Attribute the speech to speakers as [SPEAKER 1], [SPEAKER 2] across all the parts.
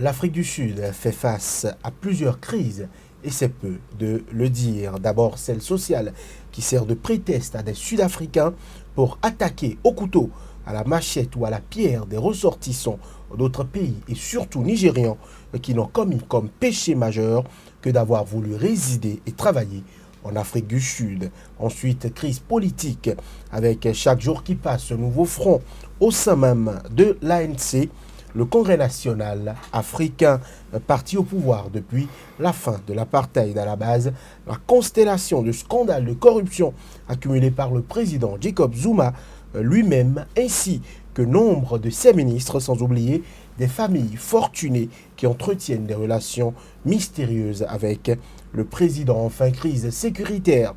[SPEAKER 1] L'Afrique du Sud fait face à plusieurs crises et c'est peu de le dire. D'abord celle sociale qui sert de prétexte à des Sud-Africains pour attaquer au couteau, à la machette ou à la pierre des ressortissants d'autres pays et surtout nigérians qui n'ont commis comme péché majeur que d'avoir voulu résider et travailler en Afrique du Sud. Ensuite, crise politique avec chaque jour qui passe un nouveau front au sein même de l'ANC, le Congrès national africain, parti au pouvoir depuis la fin de l'apartheid à la base, la constellation de scandales de corruption accumulés par le président Jacob Zuma lui-même, ainsi que nombre de ses ministres, sans oublier des familles fortunées qui entretiennent des relations mystérieuses avec le président. Enfin, crise sécuritaire,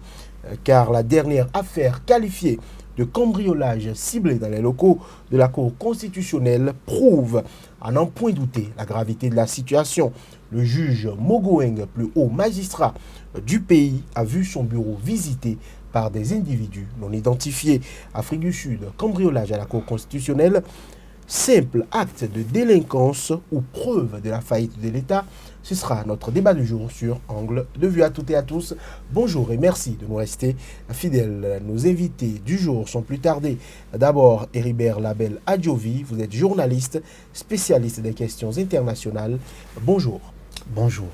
[SPEAKER 1] car la dernière affaire qualifiée de cambriolage ciblé dans les locaux de la Cour constitutionnelle prouve, à n'en point douter, la gravité de la situation. Le juge Mogoeng, plus haut magistrat du pays, a vu son bureau visité par des individus non identifiés. Afrique du Sud, cambriolage à la Cour constitutionnelle, simple acte de délinquance ou preuve de la faillite de l'État. Ce sera notre débat du jour sur Angle de Vue. À toutes et à tous, bonjour et merci de nous rester fidèles. Nos invités du jour sont plus tardés. D'abord, Heribert Label Adjovi, vous êtes journaliste, spécialiste des questions internationales. Bonjour.
[SPEAKER 2] Bonjour.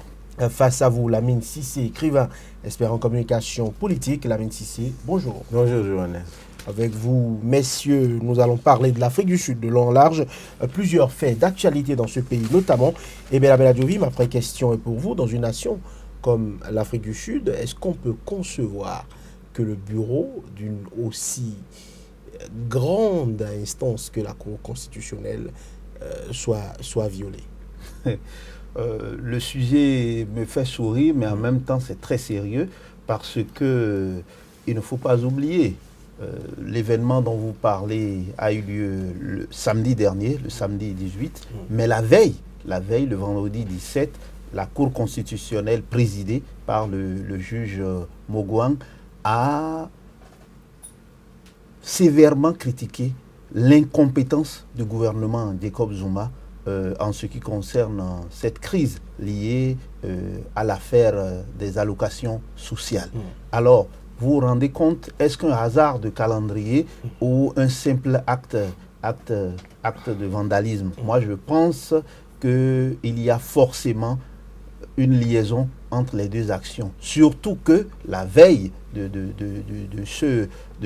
[SPEAKER 1] Face à vous, Lamine Cissé, écrivain, expert en communication politique. Lamine Cissé, bonjour.
[SPEAKER 3] Bonjour, Johannes.
[SPEAKER 1] Avec vous, messieurs, nous allons parler de l'Afrique du Sud de long en large. Plusieurs faits d'actualité dans ce pays, notamment. Et bien, la Adjovi, ma vraie question est pour vous. Dans une nation comme l'Afrique du Sud, est-ce qu'on peut concevoir que le bureau d'une aussi grande instance que la Cour constitutionnelle soit violé?
[SPEAKER 2] Le sujet me fait sourire, mais en même temps, c'est très sérieux parce que il ne faut pas oublier. L'événement dont vous parlez a eu lieu le samedi dernier, le samedi 18, mais la veille, le vendredi 17, la Cour constitutionnelle présidée par le juge Mogoeng a sévèrement critiqué l'incompétence du gouvernement Jacob Zuma en ce qui concerne cette crise liée à l'affaire des allocations sociales. Alors, vous vous rendez compte, est-ce qu'un hasard de calendrier ou un simple acte de vandalisme? Moi, je pense qu'il y a forcément une liaison entre les deux actions. Surtout que la veille de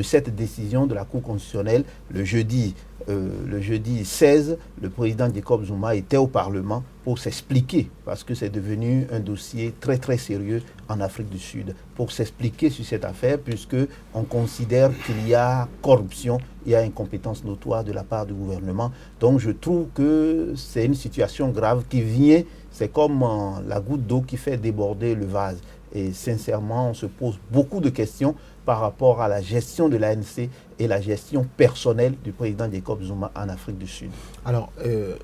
[SPEAKER 2] cette décision de la Cour constitutionnelle, le jeudi 16, le président Jacob Zuma était au Parlement pour s'expliquer, parce que c'est devenu un dossier très très sérieux en Afrique du Sud, pour s'expliquer sur cette affaire, puisqu'on considère qu'il y a corruption, il y a incompétence notoire de la part du gouvernement. Donc je trouve que c'est une situation grave qui vient, c'est comme la goutte d'eau qui fait déborder le vase. Et sincèrement, on se pose beaucoup de questions par rapport à la gestion de l'ANC et la gestion personnelle du président Jacob Zuma en Afrique du Sud.
[SPEAKER 1] Alors,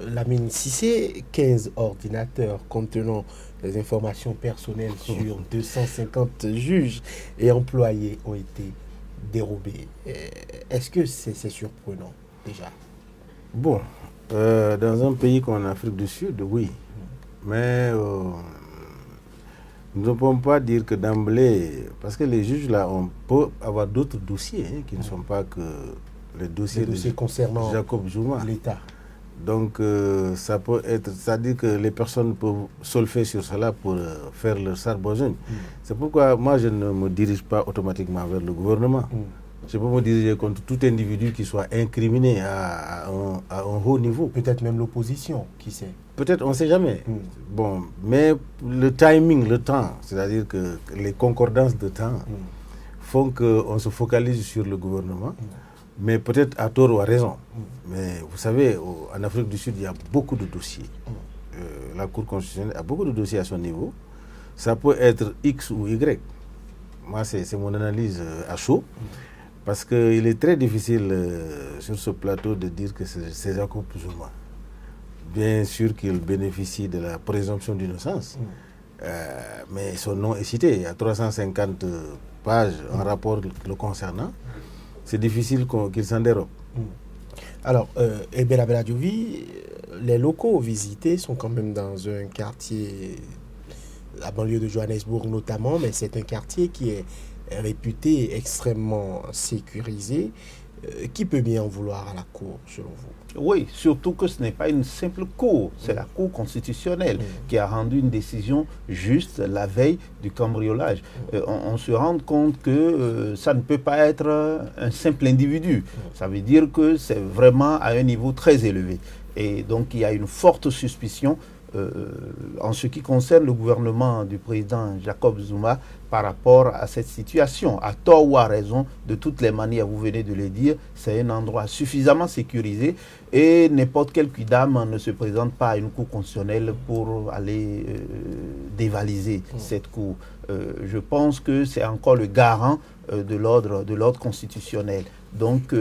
[SPEAKER 1] Lamine Cissé, 15 ordinateurs contenant des informations personnelles sur 250 juges et employés ont été dérobés. Est-ce que c'est surprenant déjà?
[SPEAKER 3] Bon, dans un pays comme l'Afrique du Sud, oui. Mais nous ne pouvons pas dire que d'emblée, parce que les juges là, on peut avoir d'autres dossiers qui ne sont pas que les dossiers
[SPEAKER 1] concernant
[SPEAKER 3] Jacob Zuma.
[SPEAKER 1] L'État.
[SPEAKER 3] Donc ça peut être, c'est-à-dire que les personnes peuvent solfer sur cela pour faire leur sarbesogne. C'est pourquoi moi je ne me dirige pas automatiquement vers le gouvernement. Je peux me diriger contre tout individu qui soit incriminé à un haut niveau.
[SPEAKER 1] Peut-être même l'opposition, qui sait?
[SPEAKER 3] Peut-être, on ne sait jamais. Bon, mais le timing, le temps, c'est-à-dire que les concordances de temps font qu'on se focalise sur le gouvernement, mais peut-être à tort ou à raison. Mais vous savez, en Afrique du Sud, il y a beaucoup de dossiers. La Cour constitutionnelle a beaucoup de dossiers à son niveau. Ça peut être X ou Y. Moi, c'est mon analyse à chaud. Parce qu'il est très difficile sur ce plateau de dire que c'est Jacob Zuma. Bien sûr qu'il bénéficie de la présomption d'innocence, mais son nom est cité. Il y a 350 pages en rapport le concernant. C'est difficile qu'il s'en dérobe.
[SPEAKER 1] Alors, Ebela Beladjovi, les locaux visités sont quand même dans un quartier, la banlieue de Johannesburg notamment, mais c'est un quartier qui est réputé extrêmement sécurisé. Qui peut bien en vouloir à la Cour, selon vous?
[SPEAKER 2] Oui, surtout que ce n'est pas une simple cour, c'est la Cour constitutionnelle qui a rendu une décision juste la veille du cambriolage. On se rend compte que ça ne peut pas être un simple individu. Ça veut dire que c'est vraiment à un niveau très élevé. Et donc il y a une forte suspicion en ce qui concerne le gouvernement du président Jacob Zuma par rapport à cette situation. À tort ou à raison, de toutes les manières, vous venez de le dire, c'est un endroit suffisamment sécurisé et n'importe quel quidam ne se présente pas à une cour constitutionnelle pour aller dévaliser cette cour. Je pense que c'est encore le garant de l'ordre constitutionnel. Donc,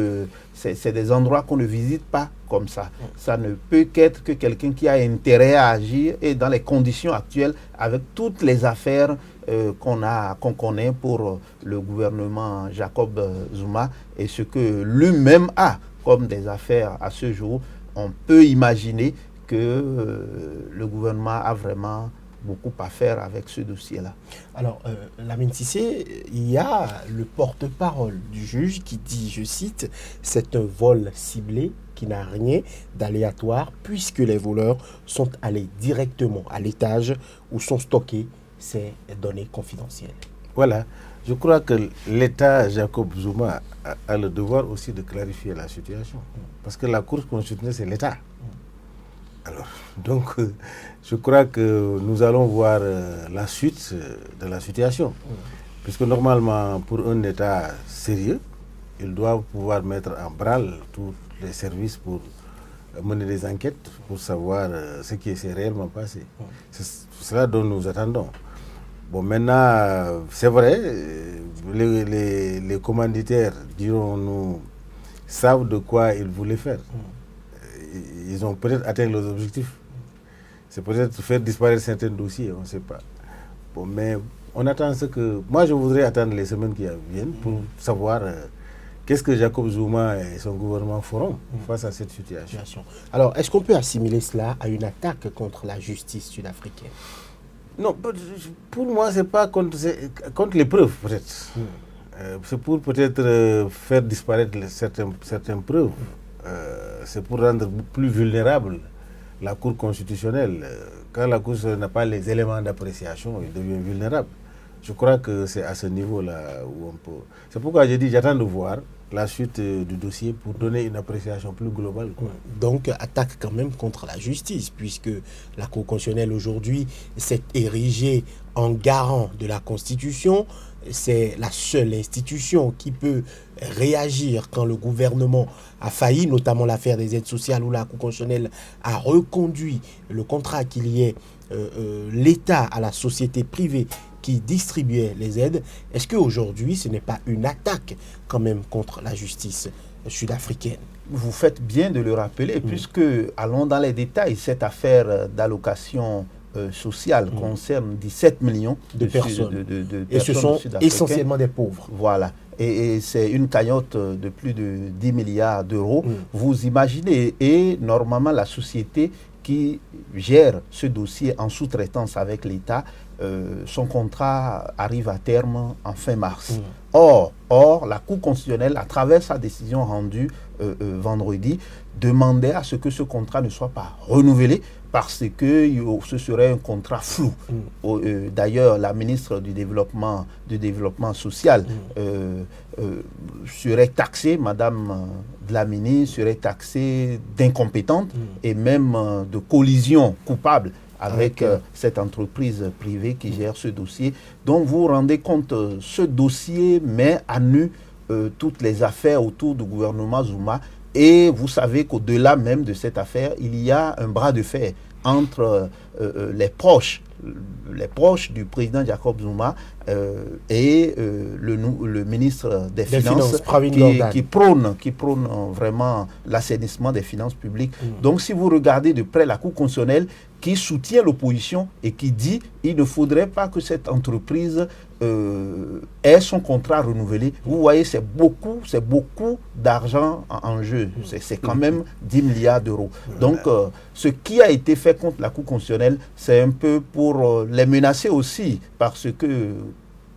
[SPEAKER 2] c'est des endroits qu'on ne visite pas comme ça. Ça ne peut qu'être que quelqu'un qui a intérêt à agir et dans les conditions actuelles, avec toutes les affaires qu'on connaît pour le gouvernement Jacob Zuma et ce que lui-même a comme des affaires à ce jour, on peut imaginer que le gouvernement a vraiment beaucoup à faire avec ce dossier-là.
[SPEAKER 1] Alors, Lamine Cissé, il y a le porte-parole du juge qui dit, je cite, « C'est un vol ciblé qui n'a rien d'aléatoire puisque les voleurs sont allés directement à l'étage où sont stockées ces données confidentielles. »
[SPEAKER 3] Voilà. Je crois que l'État Jacob Zuma a le devoir aussi de clarifier la situation. Parce que la Cour constitutionnelle, c'est l'État. Alors, donc, je crois que nous allons voir la suite de la situation. Puisque normalement, pour un État sérieux, il doit pouvoir mettre en branle tous les services pour mener des enquêtes, pour savoir ce qui s'est réellement passé. C'est cela dont nous attendons. Bon, maintenant, c'est vrai, les commanditaires, dirons-nous, savent de quoi ils voulaient faire. Ils ont peut-être atteint leurs objectifs. C'est peut-être faire disparaître certains dossiers, on ne sait pas. Bon, mais on attend ce que... Moi, je voudrais attendre les semaines qui viennent pour savoir qu'est-ce que Jacob Zuma et son gouvernement feront face à cette situation.
[SPEAKER 1] Alors, est-ce qu'on peut assimiler cela à une attaque contre la justice sud-africaine?
[SPEAKER 3] Non, pour moi, ce n'est pas contre les preuves, peut-être. C'est pour peut-être faire disparaître certaines preuves. C'est pour rendre plus vulnérable la Cour constitutionnelle. Quand la Cour n'a pas les éléments d'appréciation, il devient vulnérable. Je crois que c'est à ce niveau-là où on peut... C'est pourquoi j'ai dit j'attends de voir la suite du dossier pour donner une appréciation plus globale.
[SPEAKER 1] Donc, attaque quand même contre la justice, puisque la Cour constitutionnelle aujourd'hui s'est érigée en garant de la Constitution. C'est la seule institution qui peut réagir quand le gouvernement a failli, notamment l'affaire des aides sociales où la Cour constitutionnelle a reconduit le contrat qu'il y ait l'État à la société privée qui distribuait les aides. Est-ce qu'aujourd'hui, ce n'est pas une attaque quand même contre la justice sud-africaine?
[SPEAKER 2] Vous faites bien de le rappeler, puisque, allons dans les détails, cette affaire d'allocation sociale concerne 17 millions de personnes.
[SPEAKER 1] Et ce sont essentiellement des pauvres.
[SPEAKER 2] Voilà. Et c'est une cagnotte de plus de 10 milliards d'euros. Vous imaginez, et normalement la société qui gère ce dossier en sous-traitance avec l'État, son contrat arrive à terme en fin mars. Or, la Cour constitutionnelle, à travers sa décision rendue vendredi, demandait à ce que ce contrat ne soit pas renouvelé parce que ce serait un contrat flou. D'ailleurs, la ministre du Développement social serait taxée, Madame Dlamini serait taxée d'incompétente et même de collision coupable avec cette entreprise privée qui gère ce dossier. Donc vous vous rendez compte, ce dossier met à nu toutes les affaires autour du gouvernement Zuma. Et vous savez qu'au-delà même de cette affaire, il y a un bras de fer entre les proches du président Jacob Zuma et le ministre des Finances qui prône vraiment l'assainissement des finances publiques. Donc si vous regardez de près la Cour constitutionnelle qui soutient l'opposition et qui dit qu'il ne faudrait pas que cette entreprise ait son contrat renouvelé. Vous voyez, c'est beaucoup d'argent en jeu. C'est quand même 10 milliards d'euros. Donc, ce qui a été fait contre la Cour constitutionnelle, c'est un peu pour les menacer aussi, parce que,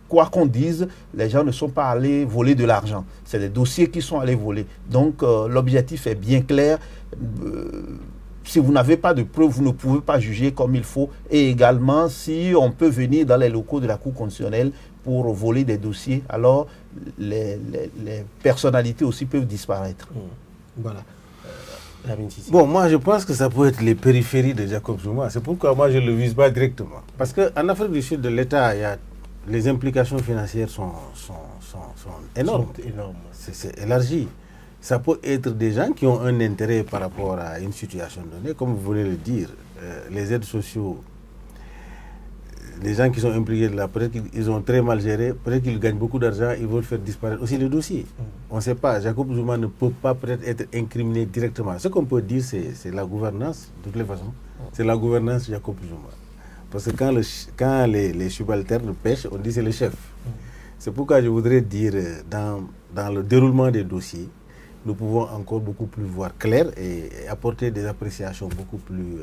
[SPEAKER 2] quoi qu'on dise, les gens ne sont pas allés voler de l'argent. C'est des dossiers qui sont allés voler. Donc, l'objectif est bien clair. Si vous n'avez pas de preuves, vous ne pouvez pas juger comme il faut. Et également, si on peut venir dans les locaux de la Cour constitutionnelle pour voler des dossiers, alors les personnalités aussi peuvent disparaître.
[SPEAKER 1] Voilà.
[SPEAKER 3] Bon, moi je pense que ça peut être les périphéries de Jacob Zuma. C'est pourquoi moi je ne le vise pas directement. Parce qu'en Afrique du Sud, de l'État, les implications financières sont énormes. C'est élargi. Ça peut être des gens qui ont un intérêt par rapport à une situation donnée, comme vous venez de le dire, les aides sociaux, les gens qui sont impliqués là, peut-être qu'ils ont très mal géré, peut-être qu'ils gagnent beaucoup d'argent, ils veulent faire disparaître aussi le dossier. On ne sait pas, Jacob Zuma ne peut pas peut-être être incriminé directement. Ce qu'on peut dire, c'est la gouvernance, de toutes les façons, c'est la gouvernance Jacob Zuma. Parce que quand les subalternes pêchent, on dit c'est le chef. C'est pourquoi je voudrais dire, dans le déroulement des dossiers, nous pouvons encore beaucoup plus voir clair et apporter des appréciations beaucoup plus...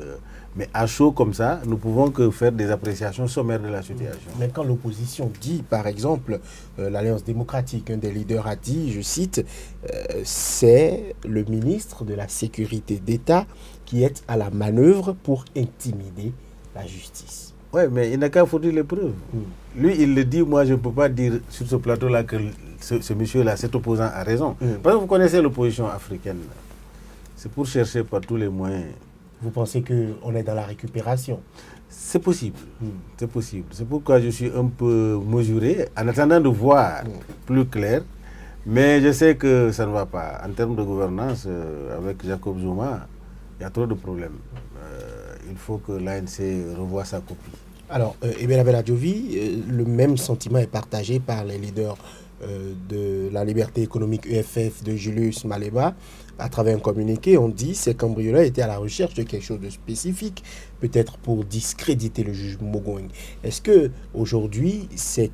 [SPEAKER 3] mais à chaud comme ça, nous pouvons que faire des appréciations sommaires de la situation.
[SPEAKER 1] Mais quand l'opposition dit, par exemple, l'Alliance démocratique, un des leaders a dit, je cite, c'est le ministre de la Sécurité d'État qui est à la manœuvre pour intimider la justice.
[SPEAKER 3] Oui, mais il n'a qu'à fournir les preuves. Lui, il le dit, moi, je ne peux pas dire sur ce plateau-là que ce monsieur-là, cet opposant, a raison. Parce que vous connaissez l'opposition africaine. C'est pour chercher par tous les moyens.
[SPEAKER 1] Vous pensez qu'on est dans la récupération?
[SPEAKER 3] C'est possible. C'est possible. C'est pourquoi je suis un peu mesuré, en attendant de voir plus clair. Mais je sais que ça ne va pas. En termes de gouvernance, avec Jacob Zuma, il y a trop de problèmes. Il faut que l'ANC revoie sa copie.
[SPEAKER 1] Alors, Ebelabel Adjovi, le même sentiment est partagé par les leaders de la liberté économique EFF de Julius Malema. À travers un communiqué, on dit que ces cambrioleurs étaient à la recherche de quelque chose de spécifique, peut-être pour discréditer le juge Mogoeng. Est-ce qu'aujourd'hui, c'est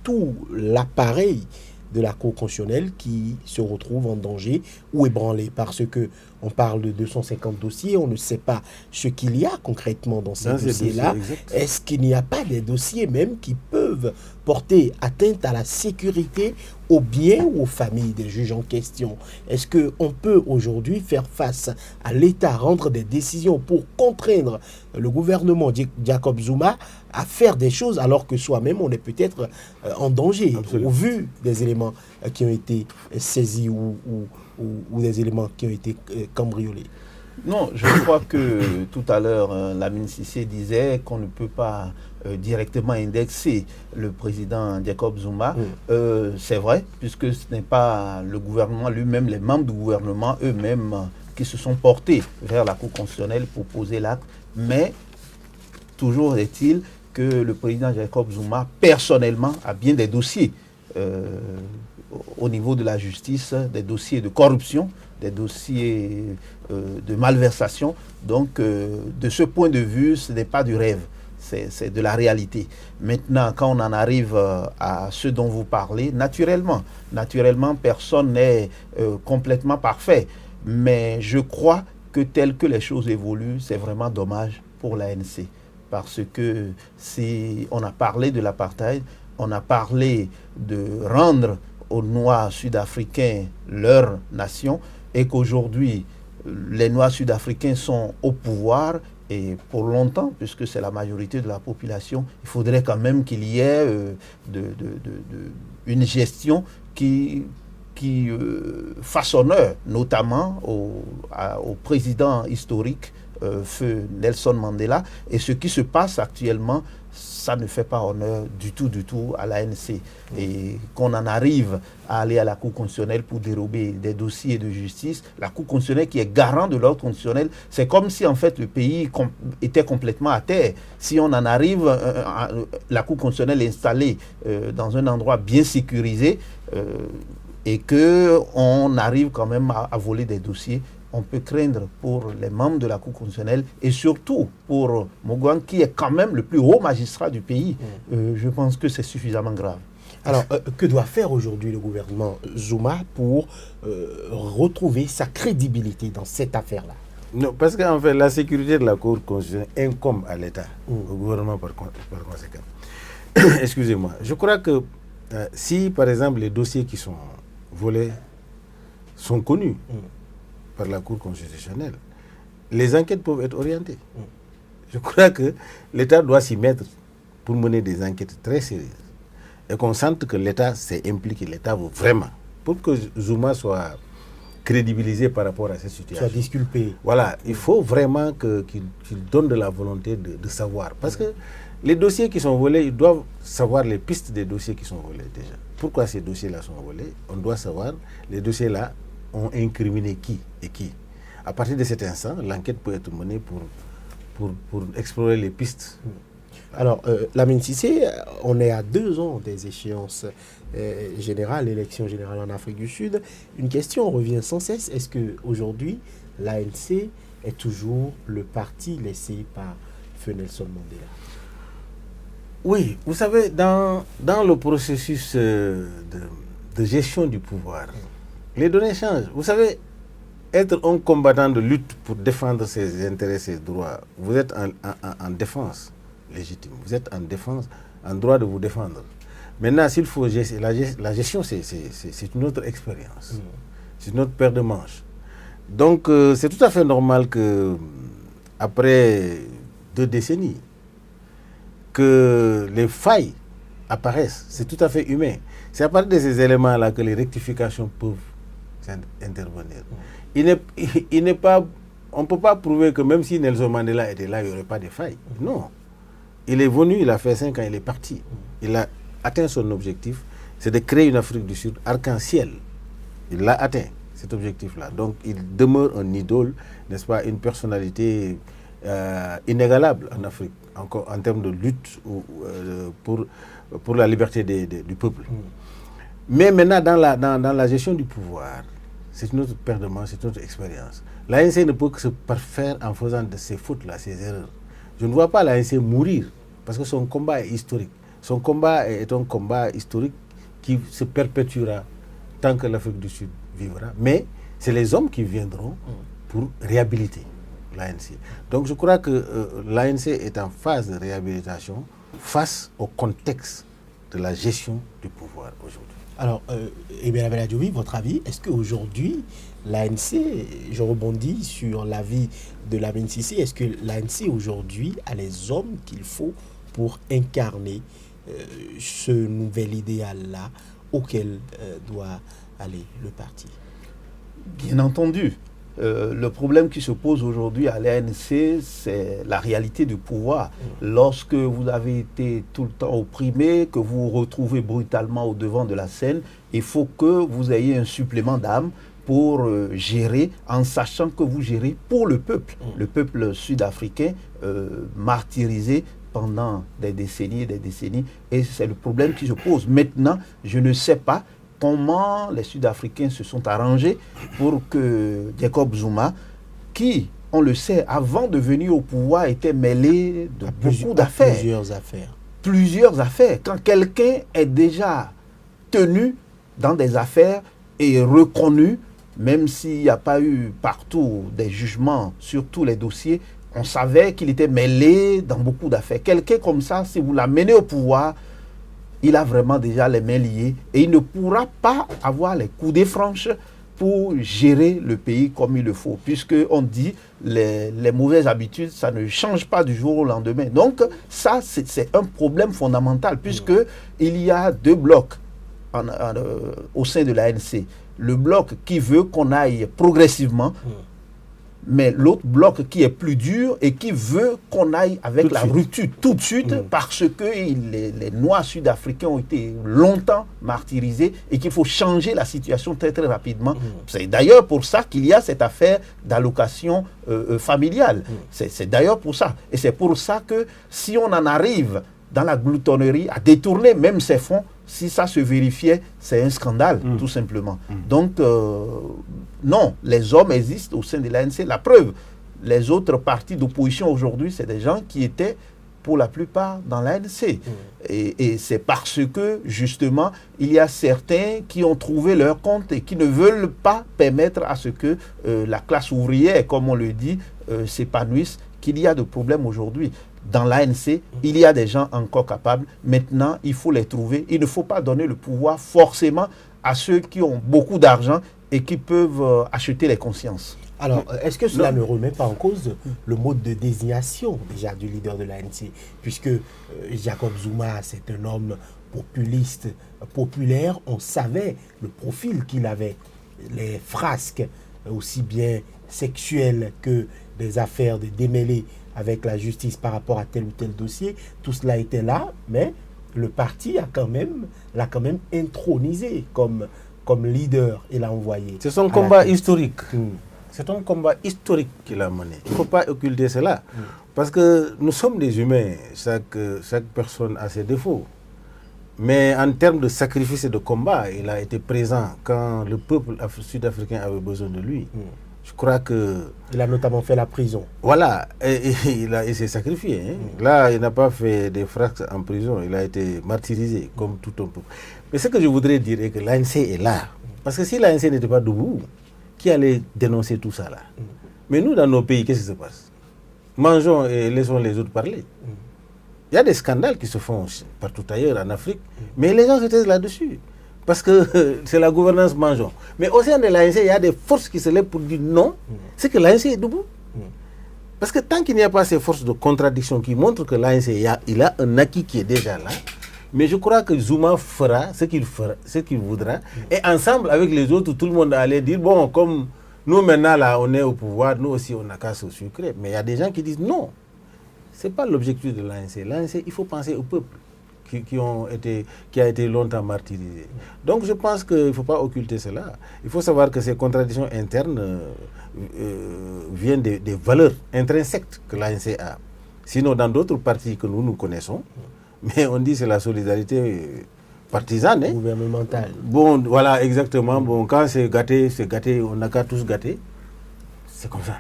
[SPEAKER 1] tout l'appareil de la Cour constitutionnelle qui se retrouve en danger ou ébranlé parce que on parle de 250 dossiers, on ne sait pas ce qu'il y a concrètement dans ces dossiers-là. Est-ce qu'il n'y a pas des dossiers même qui peuvent porter atteinte à la sécurité, aux biens ou aux familles des juges en question? Est-ce qu'on peut aujourd'hui faire face à l'État, rendre des décisions pour contraindre le gouvernement Jacob Zuma à faire des choses alors que soi-même on est peut-être en danger? Absolument. Au vu des éléments qui ont été saisis ou des éléments qui ont été cambriolés?
[SPEAKER 2] Non, je crois que tout à l'heure, Lamine Cissé disait qu'on ne peut pas directement indexer le président Jacob Zuma. C'est vrai, puisque ce n'est pas le gouvernement lui-même, les membres du gouvernement eux-mêmes qui se sont portés vers la Cour constitutionnelle pour poser l'acte. Mais toujours est-il que le président Jacob Zuma, personnellement, a bien des dossiers au niveau de la justice, des dossiers de corruption, des dossiers de malversation. Donc, de ce point de vue, ce n'est pas du rêve, c'est de la réalité. Maintenant, quand on en arrive à ce dont vous parlez, naturellement, personne n'est complètement parfait. Mais je crois que tel que les choses évoluent, c'est vraiment dommage pour l'ANC. Parce que si on a parlé de l'apartheid, on a parlé de rendre aux Noirs sud-africains leur nation, et qu'aujourd'hui, les Noirs sud-africains sont au pouvoir, et pour longtemps, puisque c'est la majorité de la population, il faudrait quand même qu'il y ait une gestion qui fasse honneur, notamment au président historique feu Nelson Mandela. Et ce qui se passe actuellement, ça ne fait pas honneur du tout à l'ANC. Et qu'on en arrive à aller à la Cour constitutionnelle pour dérober des dossiers de justice, la Cour constitutionnelle qui est garant de l'ordre constitutionnel, c'est comme si en fait le pays était complètement à terre. Si on en arrive, la Cour constitutionnelle est installée dans un endroit bien sécurisé et qu'on arrive quand même à voler des dossiers, on peut craindre pour les membres de la Cour constitutionnelle et surtout pour Mogouan, qui est quand même le plus haut magistrat du pays. Je pense que c'est suffisamment grave.
[SPEAKER 1] Alors, que doit faire aujourd'hui le gouvernement Zuma pour retrouver sa crédibilité dans cette affaire-là?
[SPEAKER 3] Non, parce qu'en fait, la sécurité de la Cour constitutionnelle incombe à l'État, au gouvernement par conséquent. Excusez-moi. Je crois que si, par exemple, les dossiers qui sont volés sont connus par la Cour constitutionnelle, les enquêtes peuvent être orientées. Je crois que l'État doit s'y mettre pour mener des enquêtes très sérieuses et qu'on sente que l'État s'est impliqué, l'État veut vraiment, pour que Zuma soit crédibilisé par rapport à cette situation.
[SPEAKER 1] Soit disculpé.
[SPEAKER 3] Voilà, il faut vraiment qu'il donne de la volonté de savoir. Parce que les dossiers qui sont volés, ils doivent savoir les pistes des dossiers qui sont volés déjà. Pourquoi ces dossiers-là sont volés? On doit savoir, les dossiers-là ont incriminé qui et qui. À partir de cet instant, l'enquête peut être menée pour explorer les pistes.
[SPEAKER 1] Alors, Lamine Cissé, on est à 2 ans des échéances générales, l'élection générale en Afrique du Sud. Une question revient sans cesse. Est-ce qu'aujourd'hui, l'ANC est toujours le parti laissé par feu Nelson Mandela?
[SPEAKER 3] Oui, vous savez, dans le processus de gestion du pouvoir, les données changent. Vous savez, être un combattant de lutte pour défendre ses intérêts, ses droits, vous êtes en défense légitime. Vous êtes en défense, en droit de vous défendre. Maintenant, s'il faut la gestion, c'est une autre expérience. C'est une autre paire de manches. Donc, c'est tout à fait normal que, après 2 décennies, que les failles apparaissent. C'est tout à fait humain. C'est à partir de ces éléments-là que les rectifications peuvent intervenir. On ne peut pas prouver que même si Nelson Mandela était là, il n'y aurait pas de failles. Non. Il est venu, il a fait 5 ans, il est parti. Il a atteint son objectif, c'est de créer une Afrique du Sud arc-en-ciel. Il l'a atteint, cet objectif-là. Donc, il demeure un idole, n'est-ce pas, une personnalité inégalable en Afrique, encore en termes de lutte pour la liberté du peuple. Mais maintenant, dans la gestion du pouvoir, c'est une autre paire de manches, c'est une autre expérience. L'ANC ne peut que se parfaire en faisant de ces fautes-là, ces erreurs. Je ne vois pas l'ANC mourir, parce que son combat est historique. Son combat est un combat historique qui se perpétuera tant que l'Afrique du Sud vivra. Mais c'est les hommes qui viendront pour réhabiliter l'ANC. Donc je crois que l'ANC est en phase de réhabilitation face au contexte de la gestion du pouvoir aujourd'hui.
[SPEAKER 1] Alors, Ebel Adjovi, votre avis, est-ce qu'aujourd'hui, l'ANC, je rebondis sur l'avis de Lamine Cissé, est-ce que l'ANC aujourd'hui a les hommes qu'il faut pour incarner ce nouvel idéal-là auquel doit aller le parti?
[SPEAKER 2] Bien entendu. Le problème qui se pose aujourd'hui à l'ANC, c'est la réalité du pouvoir. Lorsque vous avez été tout le temps opprimé, que vous vous retrouvez brutalement au devant de la scène, il faut que vous ayez un supplément d'âme pour gérer, en sachant que vous gérez pour le peuple sud-africain martyrisé pendant des décennies et des décennies. Et c'est le problème qui se pose. Maintenant, je ne sais pas comment les Sud-Africains se sont arrangés pour que Jacob Zuma, qui, on le sait, avant de venir au pouvoir, était mêlé de beaucoup d'affaires. Plusieurs affaires. Quand quelqu'un est déjà tenu dans des affaires et reconnu, même s'il n'y a pas eu partout des jugements sur tous les dossiers, on savait qu'il était mêlé dans beaucoup d'affaires. Quelqu'un comme ça, si vous l'amenez au pouvoir, il a vraiment déjà les mains liées et il ne pourra pas avoir les coudées franches pour gérer le pays comme il le faut, puisqu'on dit les mauvaises habitudes, ça ne change pas du jour au lendemain. Donc ça, c'est un problème fondamental, puisqu'il y a 2 blocs au sein de l'ANC. Le bloc qui veut qu'on aille progressivement mais l'autre bloc qui est plus dur et qui veut qu'on aille avec la rupture tout de suite parce que les Noirs sud-africains ont été longtemps martyrisés et qu'il faut changer la situation très très rapidement. C'est d'ailleurs pour ça qu'il y a cette affaire d'allocation familiale. C'est d'ailleurs pour ça. Et c'est pour ça que si on en arrive dans la gloutonnerie à détourner même ces fonds, si ça se vérifiait, c'est un scandale, tout simplement. Donc, non, les hommes existent au sein de l'ANC. La preuve, les autres partis d'opposition aujourd'hui, c'est des gens qui étaient pour la plupart dans l'ANC. Et c'est parce que, justement, il y a certains qui ont trouvé leur compte et qui ne veulent pas permettre à ce que la classe ouvrière, comme on le dit, s'épanouisse, qu'il y a de problèmes aujourd'hui. Dans l'ANC, il y a des gens encore capables. Maintenant, il faut les trouver. Il ne faut pas donner le pouvoir forcément à ceux qui ont beaucoup d'argent et qui peuvent acheter les consciences.
[SPEAKER 1] Alors, est-ce que cela ne remet pas en cause le mode de désignation déjà du leader de l'ANC? Puisque Jacob Zuma, c'est un homme populiste, populaire. On savait le profil qu'il avait, les frasques aussi bien sexuelles que des affaires de démêlés avec la justice par rapport à tel ou tel dossier. Tout cela était là, mais le parti l'a quand même intronisé comme leader et l'a envoyé.
[SPEAKER 3] C'est son combat historique. C'est un combat historique qu'il a mené. Il ne faut pas occulter cela. Parce que nous sommes des humains. Chaque personne a ses défauts. Mais en termes de sacrifice et de combat, il a été présent quand le peuple sud-africain avait besoin de lui. Je crois que...
[SPEAKER 1] Il a notamment fait la prison.
[SPEAKER 3] Voilà, et il s'est sacrifié. Là, il n'a pas fait des frasques en prison, il a été martyrisé, comme tout un peuple. Mais ce que je voudrais dire est que l'ANC est là. Parce que si l'ANC n'était pas debout, qui allait dénoncer tout ça là? Mais nous, dans nos pays, qu'est-ce qui se passe? Mangeons et laissons les autres parler. Il y a des scandales qui se font partout ailleurs en Afrique, mais les gens se taisent là-dessus. Parce que c'est la gouvernance mangeons. Mais au sein de l'ANC, il y a des forces qui se lèvent pour dire non, c'est que l'ANC est debout. Parce que tant qu'il n'y a pas ces forces de contradiction qui montrent que l'ANC, il a un acquis qui est déjà là, mais je crois que Zuma fera ce qu'il voudra. Et ensemble, avec les autres, tout le monde allait dire, bon, comme nous maintenant, là, on est au pouvoir, nous aussi, on a qu'à se sucrer. Mais il y a des gens qui disent non. Ce n'est pas l'objectif de l'ANC. L'ANC, il faut penser au peuple qui a été longtemps martyrisé. Donc je pense qu'il ne faut pas occulter cela. Il faut savoir que ces contradictions internes viennent des valeurs intrinsèques que l'ANC a. Sinon, dans d'autres partis que nous connaissons, mais on dit que c'est la solidarité partisane.
[SPEAKER 1] Gouvernementale.
[SPEAKER 3] Bon, voilà, exactement. Bon, quand c'est gâté, on n'a qu'à tous gâter. C'est comme ça.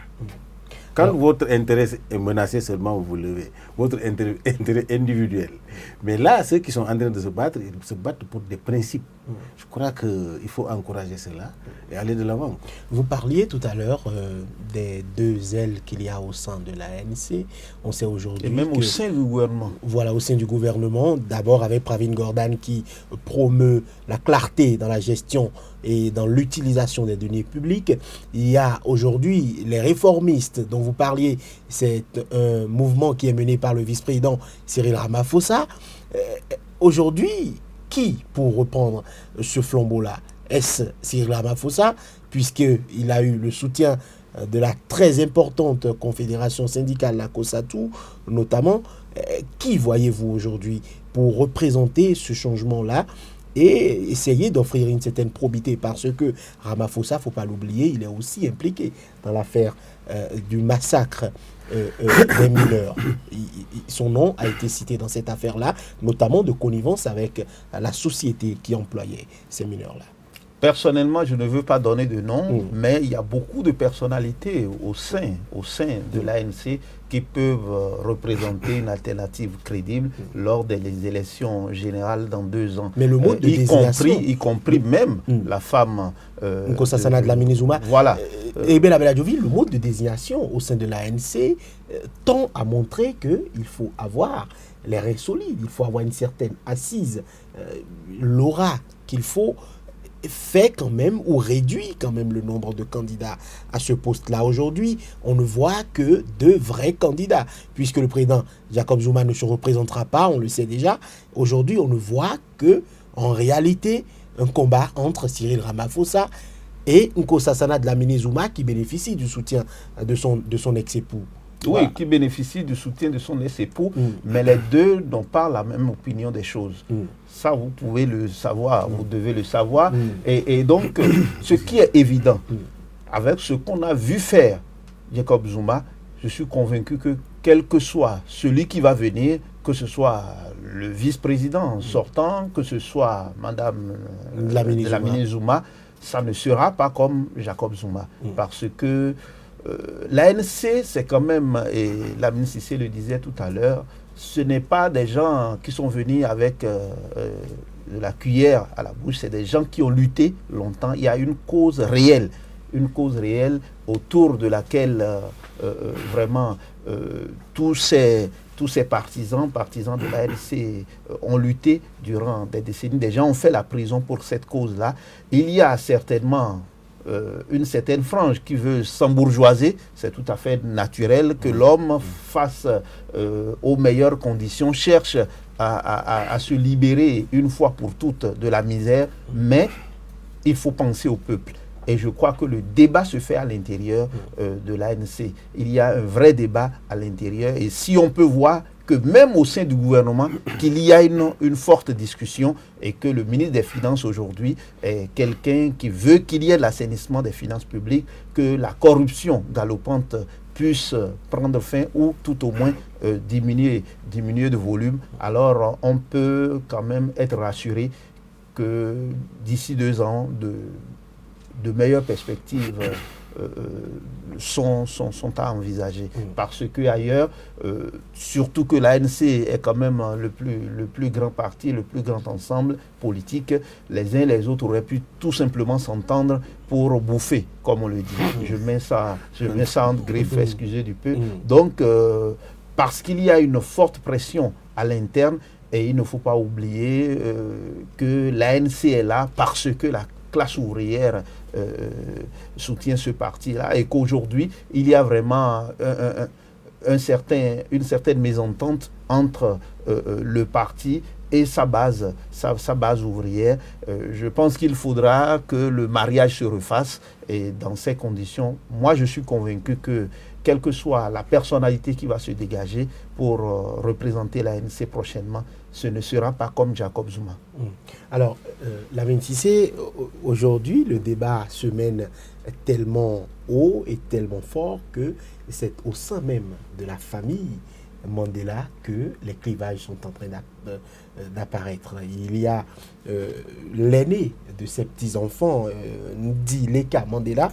[SPEAKER 3] Quand votre intérêt est menacé, seulement vous vous levez. Votre intérêt individuel. Mais là, ceux qui sont en train de se battre, ils se battent pour des principes. Je crois qu'il faut encourager cela et aller de l'avant.
[SPEAKER 1] Vous parliez tout à l'heure des deux ailes qu'il y a au sein de l'ANC. On sait aujourd'hui.
[SPEAKER 2] Et même au sein du gouvernement.
[SPEAKER 1] Voilà, au sein du gouvernement. D'abord avec Pravin Gordhan qui promeut la clarté dans la gestion et dans l'utilisation des deniers publics. Il y a aujourd'hui les réformistes dont vous parliez. C'est un mouvement qui est mené par le vice-président Cyril Ramaphosa. Aujourd'hui, qui, pour reprendre ce flambeau-là, est-ce Cyril Ramaphosa, puisqu'il a eu le soutien de la très importante confédération syndicale, la COSATU, notamment. Qui voyez-vous aujourd'hui pour représenter ce changement-là et essayer d'offrir une certaine probité? Parce que Ramaphosa, il ne faut pas l'oublier, il est aussi impliqué dans l'affaire du massacre des mineurs. Son nom a été cité dans cette affaire-là, notamment de connivence avec la société qui employait ces mineurs-là.
[SPEAKER 2] Personnellement, je ne veux pas donner de nom, mais il y a beaucoup de personnalités au sein de l'ANC qui peuvent représenter une alternative crédible lors des élections générales dans 2 ans.
[SPEAKER 1] Mais le mode de désignation...
[SPEAKER 2] Y compris même la femme...
[SPEAKER 1] Nkosazana Dlamini Zuma.
[SPEAKER 2] Voilà.
[SPEAKER 1] Et bien, le mode de désignation au sein de l'ANC tend à montrer qu'il faut avoir les reins solides, il faut avoir une certaine assise, l'aura qu'il faut fait quand même ou réduit quand même le nombre de candidats à ce poste-là. Aujourd'hui, on ne voit que 2 vrais candidats, puisque le président Jacob Zuma ne se représentera pas, on le sait déjà. Aujourd'hui, on ne voit que, en réalité, un combat entre Cyril Ramaphosa et Nkosasana Dlamini Zuma qui bénéficie du soutien de son ex-époux.
[SPEAKER 2] Oui,
[SPEAKER 1] Voilà.
[SPEAKER 2] qui bénéficie du soutien de son ex-époux, mais les deux n'ont pas la même opinion des choses. Ça, vous pouvez le savoir, vous devez le savoir. Et donc, ce qui est évident, avec ce qu'on a vu faire Jacob Zuma, je suis convaincu que quel que soit celui qui va venir, que ce soit le vice-président sortant, que ce soit Madame Dlamini Zuma, ça ne sera pas comme Jacob Zuma. Parce que l'ANC, c'est quand même, et Lamine Cissé le disait tout à l'heure, ce n'est pas des gens qui sont venus avec de la cuillère à la bouche, c'est des gens qui ont lutté longtemps. Il y a une cause réelle autour de laquelle vraiment tous ces partisans de l'ANC ont lutté durant des décennies. Des gens ont fait la prison pour cette cause-là. Il y a certainement une certaine frange qui veut s'embourgeoiser. C'est tout à fait naturel que l'homme fasse aux meilleures conditions, cherche à se libérer une fois pour toutes de la misère, mais il faut penser au peuple. Et je crois que le débat se fait à l'intérieur de l'ANC. Il y a un vrai débat à l'intérieur. Et si on peut voir que même au sein du gouvernement, qu'il y a une forte discussion et que le ministre des Finances aujourd'hui est quelqu'un qui veut qu'il y ait l'assainissement des finances publiques, que la corruption galopante puisse prendre fin ou tout au moins diminuer de volume, alors on peut quand même être rassuré que d'ici 2 ans, de meilleures perspectives sont à envisager. Parce qu'ailleurs, surtout que l'ANC est quand même le plus grand parti, le plus grand ensemble politique, les uns et les autres auraient pu tout simplement s'entendre pour bouffer, comme on le dit. Je mets ça entre griffes, excusez du peu. Donc, parce qu'il y a une forte pression à l'interne, et il ne faut pas oublier que l'ANC est là parce que la classe ouvrière soutient ce parti-là et qu'aujourd'hui, il y a vraiment une certaine mésentente entre le parti et sa base ouvrière. Je pense qu'il faudra que le mariage se refasse et dans ces conditions, moi je suis convaincu que quelle que soit la personnalité qui va se dégager pour représenter l'ANC prochainement, ce ne sera pas comme Jacob Zuma.
[SPEAKER 1] Alors, Lamine Cissé, aujourd'hui, le débat se mène tellement haut et tellement fort que c'est au sein même de la famille Mandela que les clivages sont en train d'apparaître. Il y a l'aîné de ses petits-enfants, dit Leka Mandela,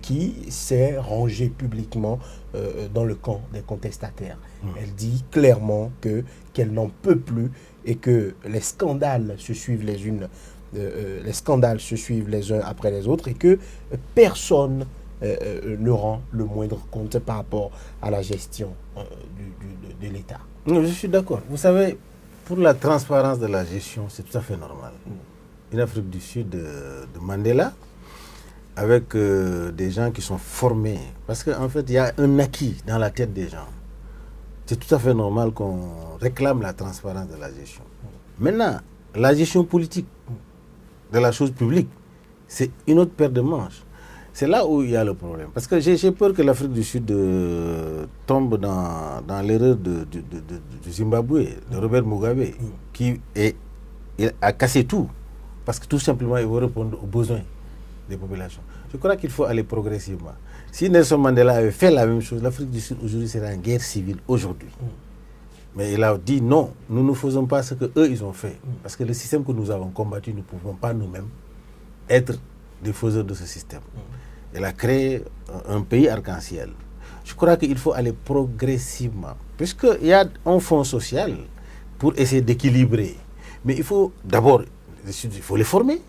[SPEAKER 1] qui s'est rangé publiquement dans le camp des contestataires. Elle dit clairement qu'elle n'en peut plus et que les scandales se suivent les uns après les autres et que personne ne rend le moindre compte par rapport à la gestion de l'État.
[SPEAKER 3] Je suis d'accord. Vous savez, pour la transparence de la gestion, c'est tout à fait normal. En Afrique du Sud, de Mandela, avec des gens qui sont formés, parce qu'en fait, il y a un acquis dans la tête des gens. C'est tout à fait normal qu'on réclame la transparence de la gestion. Maintenant, la gestion politique de la chose publique, c'est une autre paire de manches. C'est là où il y a le problème. Parce que j'ai peur que l'Afrique du Sud tombe dans l'erreur du Zimbabwe, de Robert Mugabe, qui a cassé tout. Parce que tout simplement, il veut répondre aux besoins des populations. Je crois qu'il faut aller progressivement. Si Nelson Mandela avait fait la même chose, l'Afrique du Sud aujourd'hui serait en guerre civile aujourd'hui. Mais il a dit non, nous ne faisons pas ce qu'eux ils ont fait. Parce que le système que nous avons combattu, nous ne pouvons pas nous-mêmes être des faiseurs de ce système. Il a créé un pays arc-en-ciel. Je crois qu'il faut aller progressivement. Puisqu'il y a un fonds social pour essayer d'équilibrer. Mais il faut d'abord, il faut les former.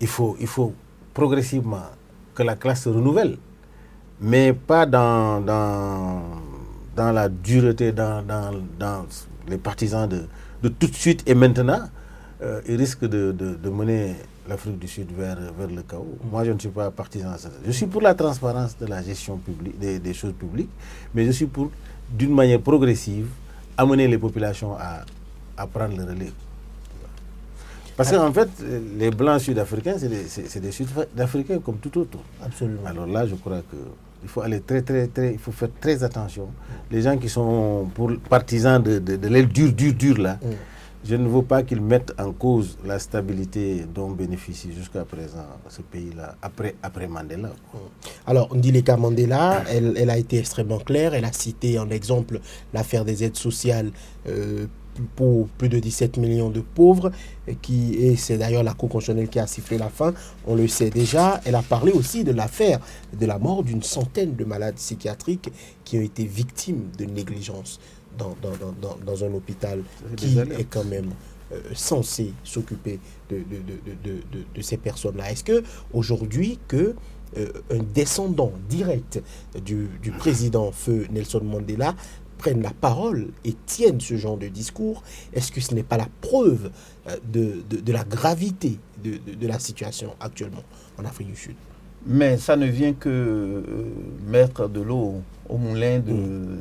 [SPEAKER 3] Il faut progressivement que la classe se renouvelle. Mais pas dans la dureté, dans les partisans de tout de suite et maintenant. Ils risquent de mener l'Afrique du Sud vers le chaos. Moi, je ne suis pas partisan de ça. Je suis pour la transparence de la gestion publique, des choses publiques, mais je suis pour, d'une manière progressive, amener les populations à prendre le relais. Parce qu'en fait, les Blancs sud-africains, c'est des Sud-Africains comme tout autre.
[SPEAKER 1] Absolument.
[SPEAKER 3] Alors là, je crois qu'il faut aller il faut faire très attention. Les gens qui sont partisans de l'aile dure là, je ne veux pas qu'ils mettent en cause la stabilité dont bénéficie jusqu'à présent ce pays-là, après Mandela.
[SPEAKER 1] Alors, Ndileka Mandela, elle a été extrêmement claire. Elle a cité en exemple l'affaire des aides sociales pour plus de 17 millions de pauvres. Et c'est d'ailleurs la Cour constitutionnelle qui a sifflé la fin. On le sait déjà. Elle a parlé aussi de l'affaire de la mort d'une centaine de malades psychiatriques qui ont été victimes de négligence dans un hôpital qui est quand même censé s'occuper de ces personnes-là. Est-ce que aujourd'hui un descendant direct du président feu Nelson Mandela prenne la parole et tienne ce genre de discours, est-ce que ce n'est pas la preuve de la gravité de la situation actuellement en Afrique du Sud?
[SPEAKER 2] Mais ça ne vient que mettre de l'eau au moulin de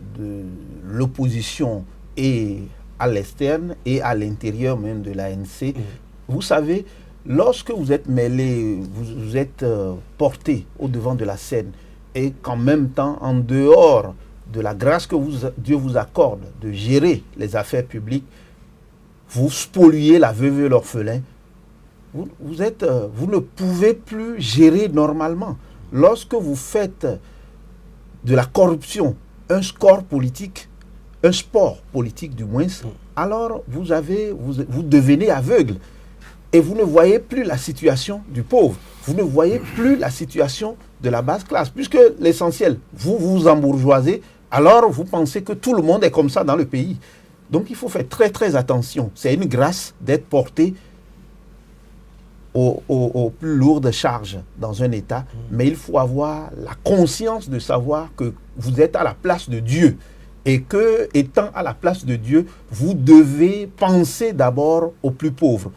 [SPEAKER 2] l'opposition et à l'externe et à l'intérieur même de l'ANC. Vous savez, lorsque vous êtes mêlé, vous êtes porté au devant de la scène et qu'en même temps, en dehors de la grâce que Dieu vous accorde de gérer les affaires publiques, vous spoliez la veuve et l'orphelin, vous ne pouvez plus gérer normalement. Lorsque vous faites de la corruption un sport politique du moins, alors vous devenez aveugle et vous ne voyez plus la situation du pauvre, vous ne voyez plus la situation de la basse classe, puisque l'essentiel, vous vous embourgeoisez, alors vous pensez que tout le monde est comme ça dans le pays. Donc il faut faire très très attention. C'est une grâce d'être porté aux plus lourdes charges dans un État, mais il faut avoir la conscience de savoir que vous êtes à la place de Dieu et que, étant à la place de Dieu, vous devez penser d'abord aux plus pauvres,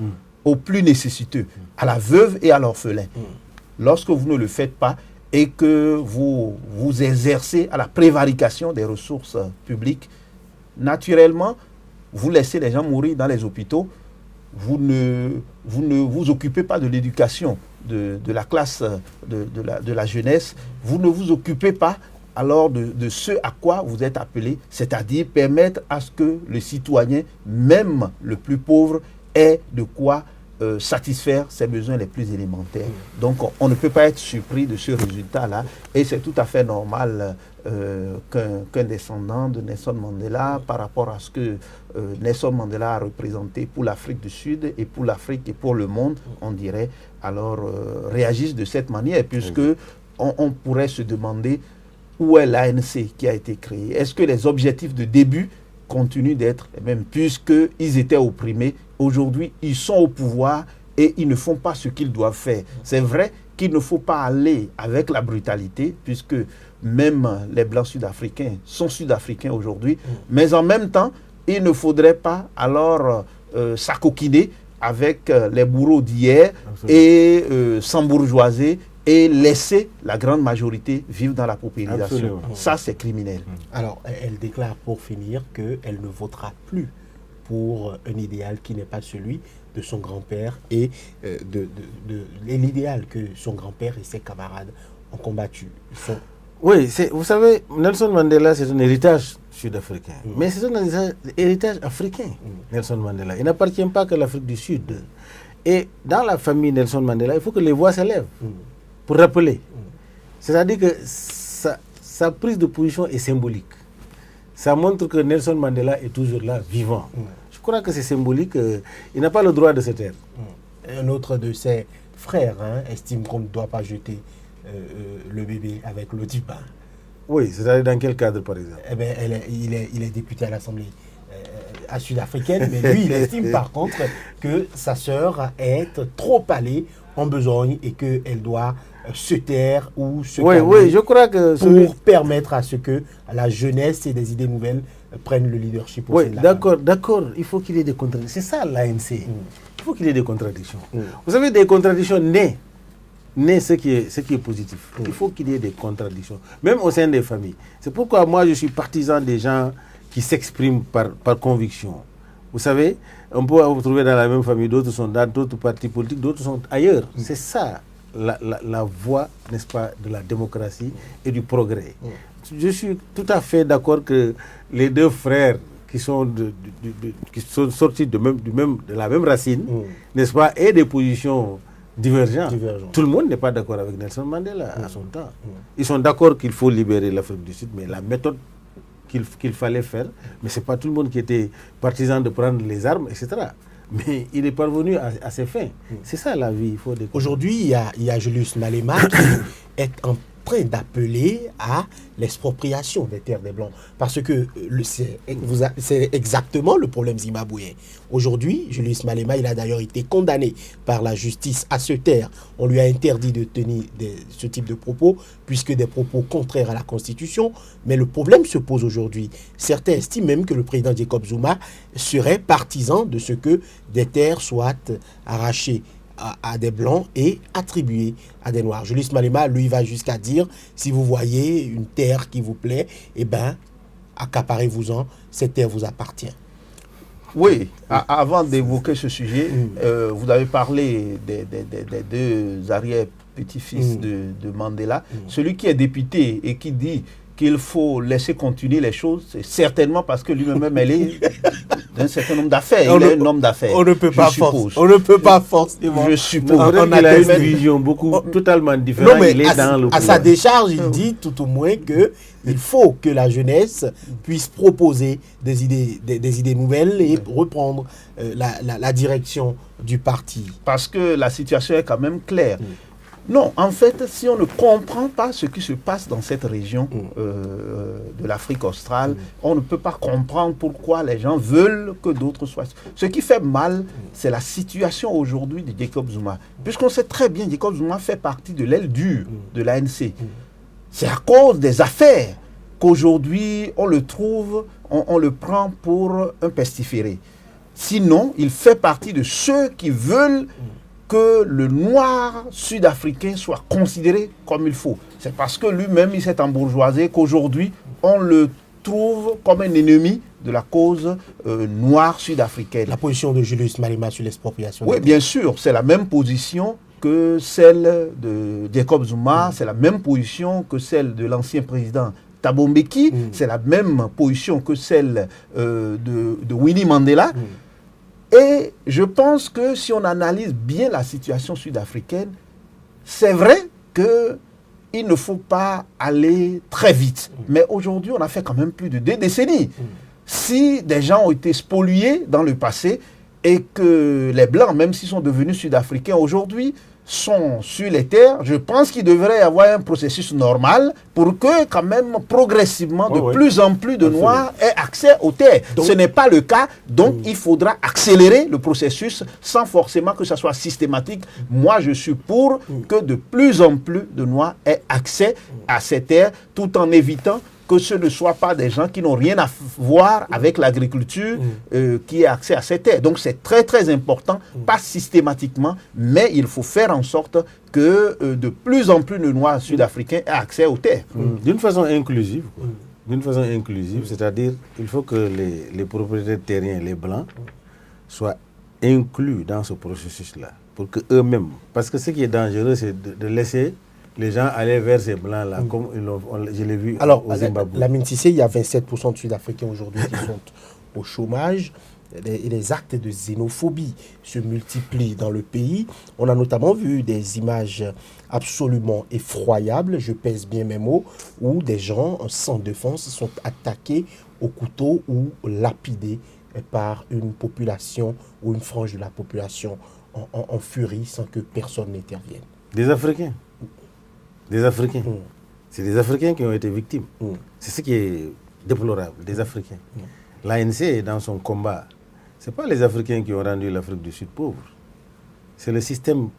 [SPEAKER 2] aux plus nécessiteux, à la veuve et à l'orphelin. Lorsque vous ne le faites pas et que vous vous exercez à la prévarication des ressources publiques, naturellement, vous laissez les gens mourir dans les hôpitaux. Vous ne vous occupez pas de l'éducation de la classe de la jeunesse. Vous ne vous occupez pas alors de ce à quoi vous êtes appelé, c'est-à-dire permettre à ce que le citoyen, même le plus pauvre, ait de quoi satisfaire ses besoins les plus élémentaires. Donc on ne peut pas être surpris de ce résultat-là et c'est tout à fait normal qu'un descendant de Nelson Mandela, par rapport à ce que Nelson Mandela a représenté pour l'Afrique du Sud et pour l'Afrique et pour le monde, on dirait, alors réagisse de cette manière, puisque on pourrait se demander où est l'ANC qui a été créée. Est-ce que les objectifs de début continuent d'être les mêmes, puisqu'ils étaient opprimés? Aujourd'hui, ils sont au pouvoir et ils ne font pas ce qu'ils doivent faire. C'est vrai qu'il ne faut pas aller avec la brutalité, puisque même les Blancs sud-africains sont sud-africains aujourd'hui, mais en même temps, il ne faudrait pas alors s'acoquiner avec les bourreaux d'hier et s'embourgeoiser et laisser la grande majorité vivre dans la paupérisation.
[SPEAKER 3] Absolument.
[SPEAKER 2] Ça, c'est criminel.
[SPEAKER 1] Alors, elle déclare pour finir qu'elle ne votera plus pour un idéal qui n'est pas celui de son grand-père et l'idéal que son grand-père et ses camarades ont combattu.
[SPEAKER 3] Oui, vous savez, Nelson Mandela, c'est un héritage sud-africain. Mais c'est un héritage africain, Nelson Mandela. Il n'appartient pas qu'à l'Afrique du Sud. Et dans la famille Nelson Mandela, il faut que les voix s'élèvent pour rappeler. C'est-à-dire que sa prise de position est symbolique. Ça montre que Nelson Mandela est toujours là, vivant. Je crois que c'est symbolique. Il n'a pas le droit de se taire.
[SPEAKER 1] Un autre de ses frères estime qu'on ne doit pas jeter le bébé avec l'eau du pain.
[SPEAKER 3] Oui, c'est-à-dire dans quel cadre, par exemple?
[SPEAKER 1] Eh bien, il est député à l'Assemblée sud-africaine, mais lui, il estime par contre que sa sœur est trop allée en besogne et qu'elle doit se taire ou se calmer.
[SPEAKER 3] Oui, je crois que
[SPEAKER 1] pour permettre à ce que la jeunesse et des idées nouvelles prennent le leadership.
[SPEAKER 3] Oui, d'accord, il faut qu'il y ait des contradictions. C'est ça l'ANC. Il faut qu'il y ait des contradictions. Vous savez, des contradictions nées ce qui est positif. Il faut qu'il y ait des contradictions, même au sein des familles. C'est pourquoi moi je suis partisan des gens qui s'expriment par conviction. Vous savez, on peut vous trouver dans la même famille, d'autres sont dans d'autres partis politiques, d'autres sont ailleurs. C'est ça la voie, n'est-ce pas, de la démocratie et du progrès. Je suis tout à fait d'accord que les deux frères qui sont sortis de la même racine, n'est-ce pas, et des positions divergentes. Tout le monde n'est pas d'accord avec Nelson Mandela à son temps. Ils sont d'accord qu'il faut libérer l'Afrique du Sud, mais la méthode qu'il fallait faire, mais ce n'est pas tout le monde qui était partisan de prendre les armes, etc. Mais il est parvenu à ses fins. C'est ça la vie.
[SPEAKER 1] Aujourd'hui, il y a Julius Malema qui est en train d'appeler à l'expropriation des terres des Blancs. Parce que c'est exactement le problème zimbabwéen. Aujourd'hui, Julius Malema, il a d'ailleurs été condamné par la justice à se taire. On lui a interdit de tenir ce type de propos, puisque des propos contraires à la Constitution. Mais le problème se pose aujourd'hui. Certains estiment même que le président Jacob Zuma serait partisan de ce que des terres soient arrachées à des Blancs et attribuées à des Noirs. Julius Malema, lui, va jusqu'à dire, si vous voyez une terre qui vous plaît, eh bien, accaparez-vous-en, cette terre vous appartient.
[SPEAKER 2] Oui, avant d'évoquer ce sujet, vous avez parlé des deux arrière-petits-fils de Mandela. Celui qui est député et qui dit qu'il faut laisser continuer les choses, c'est certainement parce que lui-même, elle est d'un certain nombre d'affaires. Il est un homme d'affaires.
[SPEAKER 1] On ne peut pas forcément.
[SPEAKER 2] Je suppose.
[SPEAKER 3] On a une vision totalement différente.
[SPEAKER 1] Non, mais
[SPEAKER 3] il est dans le
[SPEAKER 1] à sa décharge, il dit tout au moins qu'il faut que la jeunesse puisse proposer des idées nouvelles et reprendre la direction du parti.
[SPEAKER 2] Parce que la situation est quand même claire. Non, en fait, si on ne comprend pas ce qui se passe dans cette région de l'Afrique australe, on ne peut pas comprendre pourquoi les gens veulent que d'autres soient. Ce qui fait mal, c'est la situation aujourd'hui de Jacob Zuma. Puisqu'on sait très bien que Jacob Zuma fait partie de l'aile dure de l'ANC. C'est à cause des affaires qu'aujourd'hui, on le trouve, on le prend pour un pestiféré. Sinon, il fait partie de ceux qui veulent que le noir sud-africain soit considéré comme il faut. C'est parce que lui-même, il s'est embourgeoisé qu'aujourd'hui, on le trouve comme un ennemi de la cause noire sud-africaine.
[SPEAKER 1] La position de Julius Malema sur l'expropriation.
[SPEAKER 2] Oui, bien sûr, c'est la même position que celle de Jacob Zuma, c'est la même position que celle de l'ancien président Thabo Mbeki, c'est la même position que celle de Winnie Mandela. Et je pense que si on analyse bien la situation sud-africaine, c'est vrai qu'il ne faut pas aller très vite. Mais aujourd'hui, on a fait quand même plus de 2 décennies. Si des gens ont été spoliés dans le passé et que les Blancs, même s'ils sont devenus sud-africains aujourd'hui, sont sur les terres, je pense qu'il devrait y avoir un processus normal pour que quand même progressivement de plus en plus de Noirs aient accès aux terres. Donc, ce n'est pas le cas, donc il faudra accélérer le processus sans forcément que ça soit systématique. Moi je suis pour que de plus en plus de Noirs aient accès à ces terres tout en évitant que ce ne soient pas des gens qui n'ont rien à voir avec l'agriculture qui aient accès à ces terres. Donc c'est très très important, pas systématiquement, mais il faut faire en sorte que de plus en plus de Noirs sud-africains aient accès aux terres.
[SPEAKER 3] D'une façon inclusive, c'est-à-dire qu'il faut que les propriétaires terriens, les Blancs, soient inclus dans ce processus-là, pour qu'eux-mêmes, parce que ce qui est dangereux, c'est de laisser les gens allaient vers ces Blancs-là, comme je l'ai vu au Zimbabwe.
[SPEAKER 1] La Mintissé, il y a 27% de Sud-Africains aujourd'hui qui sont au chômage. Et les actes de xénophobie se multiplient dans le pays. On a notamment vu des images absolument effroyables, je pèse bien mes mots, où des gens sans défense sont attaqués au couteau ou lapidés par une population ou une frange de la population en furie sans que personne n'intervienne.
[SPEAKER 3] Des Africains. C'est des Africains qui ont été victimes. C'est ce qui est déplorable, des Africains. L'ANC, dans son combat, ce n'est pas les Africains qui ont rendu l'Afrique du Sud pauvre. C'est le système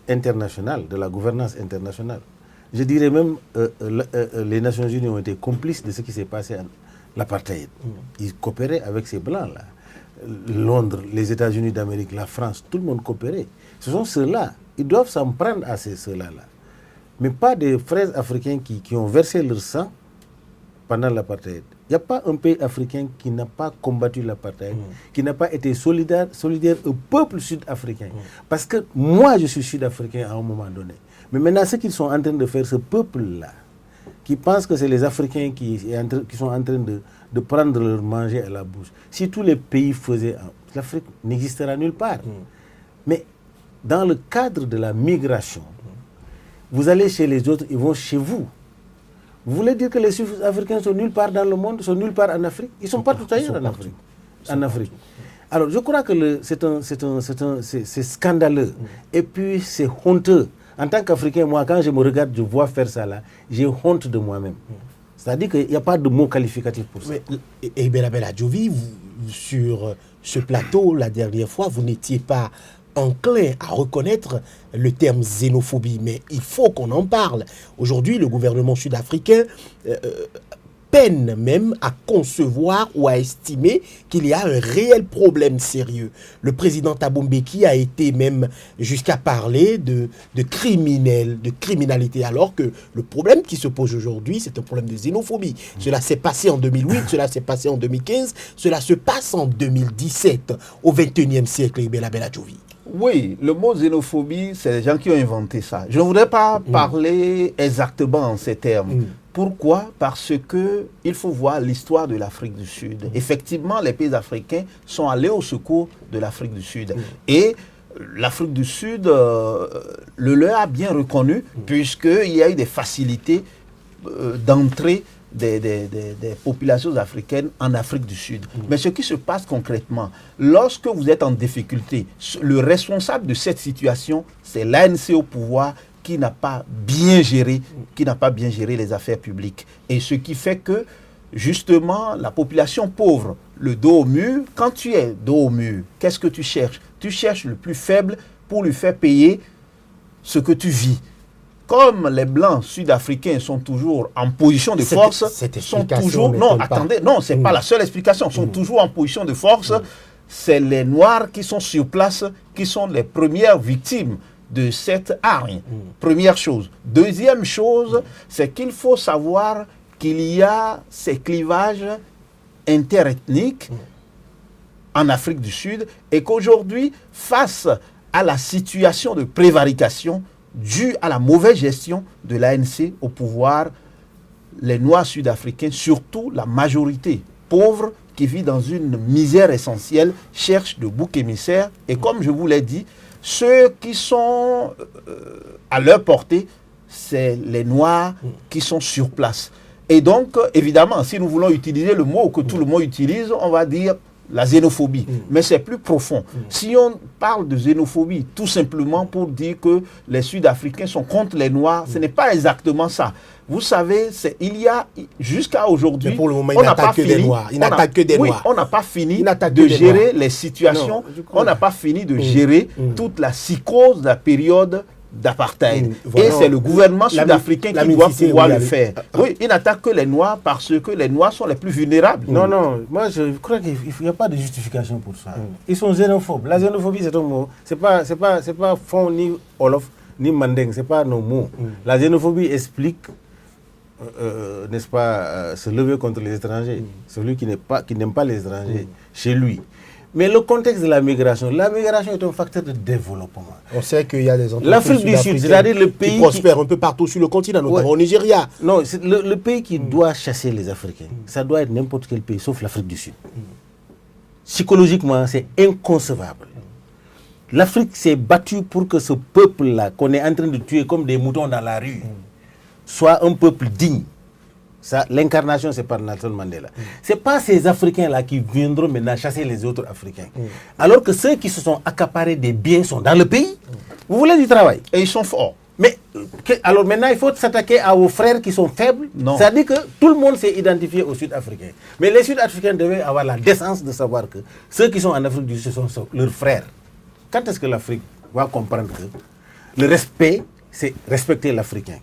[SPEAKER 3] international, de la gouvernance internationale. Je dirais même les Nations Unies ont été complices de ce qui s'est passé à l'apartheid. Ils coopéraient avec ces Blancs-là. Londres, les États-Unis d'Amérique, la France, tout le monde coopérait. Ce sont ceux-là. Ils doivent s'en prendre à ceux-là. Mais pas des frères africains qui ont versé leur sang pendant l'apartheid Il n'y a pas un pays africain qui n'a pas combattu l'apartheid, qui n'a pas été solidaire au peuple sud-africain. Parce que moi, je suis sud-africain à un moment donné. Mais maintenant, ce qu'ils sont en train de faire, ce peuple-là, qui pense que c'est les Africains qui sont en train de prendre leur manger à la bouche. Si tous les pays faisaient... L'Afrique n'existera nulle part. Mais dans le cadre de la migration, vous allez chez les autres, ils vont chez vous. Vous voulez dire que les Sud-Africains sont nulle part dans le monde, sont nulle part en Afrique? Ils sont partout ailleurs en Afrique. Alors, je crois que c'est scandaleux. Et puis, c'est honteux. En tant qu'Africain, moi, quand je me regarde, je vois faire ça là, j'ai honte de moi-même. C'est-à-dire qu'il n'y a pas de mot qualificatif pour ça.
[SPEAKER 4] Et Belabel Adjovi, sur ce plateau, la dernière fois, vous n'étiez pas enclin à reconnaître le terme xénophobie, mais il faut qu'on en parle. Aujourd'hui, le gouvernement sud-africain peine même à concevoir ou à estimer qu'il y a un réel problème sérieux. Le président Thabo Mbeki a été même jusqu'à parler de criminalité, alors que le problème qui se pose aujourd'hui, c'est un problème de xénophobie. Cela s'est passé en 2008, cela s'est passé en 2015, cela se passe en 2017, au 21e siècle, Belabel Adjovi.
[SPEAKER 2] Oui, le mot xénophobie, c'est les gens qui ont inventé ça. Je ne voudrais pas parler exactement en ces termes. Pourquoi? Parce qu'il faut voir l'histoire de l'Afrique du Sud. Effectivement, les pays africains sont allés au secours de l'Afrique du Sud. Et l'Afrique du Sud le leur a bien reconnu, puisqu'il y a eu des facilités d'entrée des populations africaines en Afrique du Sud. Mais ce qui se passe concrètement, lorsque vous êtes en difficulté, le responsable de cette situation, c'est l'ANC au pouvoir qui n'a pas bien géré les affaires publiques. Et ce qui fait que, justement, la population pauvre, le dos au mur, quand tu es dos au mur, qu'est-ce que tu cherches? Tu cherches le plus faible pour lui faire payer ce que tu vis. Comme les Blancs sud-africains sont toujours en position de force, sont toujours... Non, attendez, non, ce n'est pas la seule explication. Sont toujours en position de force. C'est les Noirs qui sont sur place, qui sont les premières victimes de cette hargne. Première chose. Deuxième chose, c'est qu'il faut savoir qu'il y a ces clivages interethniques en Afrique du Sud et qu'aujourd'hui, face à la situation de prévarication due à la mauvaise gestion de l'ANC au pouvoir, les Noirs sud-africains, surtout la majorité pauvre qui vit dans une misère essentielle, cherchent de boucs émissaires. Et comme je vous l'ai dit, ceux qui sont à leur portée, c'est les Noirs qui sont sur place. Et donc, évidemment, si nous voulons utiliser le mot que tout le monde utilise, on va dire la xénophobie. Mais c'est plus profond. Si on parle de xénophobie tout simplement pour dire que les Sud-Africains sont contre les Noirs, ce n'est pas exactement ça. Vous savez, il y a jusqu'à aujourd'hui,
[SPEAKER 4] on n'a pas fini. Il n'attaque que des Noirs.
[SPEAKER 2] On n'a pas fini de gérer les situations. On n'a pas fini de gérer toute la psychose de la période d'apartheid. Et c'est le gouvernement sud-africain qui doit pouvoir le faire. Oui, il n'attaque que les Noirs parce que les Noirs sont les plus vulnérables.
[SPEAKER 3] Non, non, moi je crois qu'il n'y a pas de justification pour ça. Ils sont xénophobes. La xénophobie, c'est un mot. C'est pas Fon ni Olof ni Mandeng, c'est pas nos mots. La xénophobie explique, n'est-ce pas, se lever contre les étrangers. Celui qui n'aime pas les étrangers chez lui. Mais le contexte de la migration est un facteur de développement.
[SPEAKER 4] On sait qu'il y a des entreprises
[SPEAKER 3] l'Afrique du Sud, c'est-à-dire le pays
[SPEAKER 4] qui prospère un peu partout sur le continent, notamment au Nigeria.
[SPEAKER 3] Non, c'est le pays qui doit chasser les Africains, ça doit être n'importe quel pays, sauf l'Afrique du Sud. Psychologiquement, c'est inconcevable. L'Afrique s'est battue pour que ce peuple-là, qu'on est en train de tuer comme des moutons dans la rue, soit un peuple digne. Ça, l'incarnation, c'est par Nelson Mandela. Ce n'est pas ces Africains-là qui viendront maintenant chasser les autres Africains. Alors que ceux qui se sont accaparés des biens sont dans le pays. Vous voulez du travail.
[SPEAKER 2] Et ils sont forts.
[SPEAKER 3] Mais alors maintenant, il faut s'attaquer à vos frères qui sont faibles. Ça dit que tout le monde s'est identifié aux Sud-Africains. Mais les Sud-Africains devaient avoir la décence de savoir que ceux qui sont en Afrique du Sud sont leurs frères. Quand est-ce que l'Afrique va comprendre que le respect, c'est respecter l'Africain?